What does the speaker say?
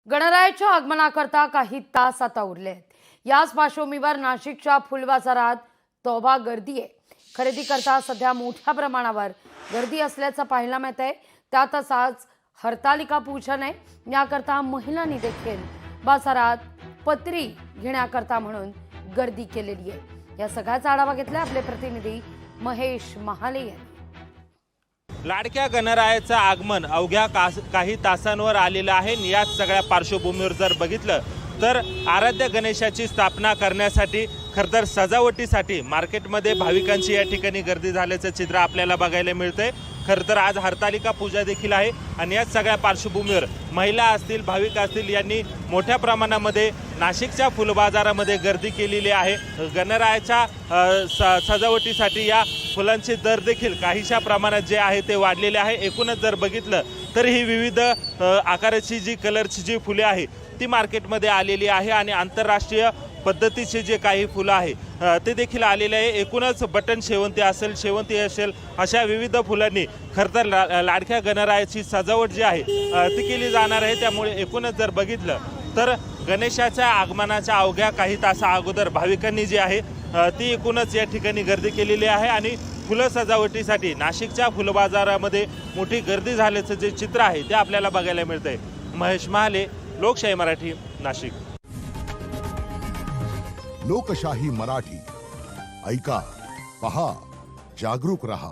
गणरायाच्या आगमनाकरता काही तास आता उरले आहेत। याच पार्श्वभूमीवर नाशिकच्या फुल बाजारात तोबा गर्दी आहे। खरेदी करता सध्या मोठ्या प्रमाणावर गर्दी असल्याचं पाहायला मिळत आहे। त्यातच आज हरतालिका पूजन आहे। याकरता महिलांनी देखील बाजारात पत्री घेण्याकरता म्हणून गर्दी केलेली आहे। या सगळ्याचा आढावा घेतला आपले प्रतिनिधी महेश महाले यांनी। लाडक्या गणरायाचं आगमन अवघ्या काही तासांवर आलेलं आहे। याच सगळ्या पार्श्वभूमीवर जर बघितलं तर आराध्य गणेशाची स्थापना करण्यासाठी खरतर सजावटीसाठी मार्केटमध्ये भाविकांची या ठिकाणी गर्दी झाल्याचं चित्र आपल्याला बघायला मिळतंय। खरतर आज हरतालिका पूजा देखील आहे आणि याच सगळ्या पार्श्वभूमीवर महिला असतील, भाविक असतील यांनी मोठ्या प्रमाणामध्ये नाशिकच्या फुलबाजारामध्ये गर्दी केलेली आहे। गणरायाच्या सजावटीसाठी या फुलांचे दर देखील काहीशा प्रमाणात जे आहे ते वाढलेले आहे। एकूणच जर बघितलं तर ही विविध आकाराची जी कलरची जी फुले आहे ती मार्केटमध्ये आलेली आहे आणि आंतरराष्ट्रीय पद्धतीचे जे काही फुलं आहे ते देखील आलेले आहे। एकूणच बटन शेवंती असेल, शेवंती असेल, अशा विविध फुलांनी खरतर लाडक्या गणरायाची सजावट जी आहे ती केली जाणार आहे। त्यामुळे एकूणच जर बघितलं तर गणेशाच्या आगमनाच्या अवघ्या काही तासा अगोदर भाविकांनी जी आहे ती एकूणच या ठिकाणी गर्दी केलेली आहे आणि फुलं सजावटीसाठी नाशिकच्या फुलबाजारामध्ये मोठी गर्दी झाल्याचं जे चित्र आहे ते आपल्याला बघायला मिळतंय। महेश महाले, लोकशाही मराठी, नाशिक। लोकशाही मराठी ऐका, पहा, जागरूक रहा।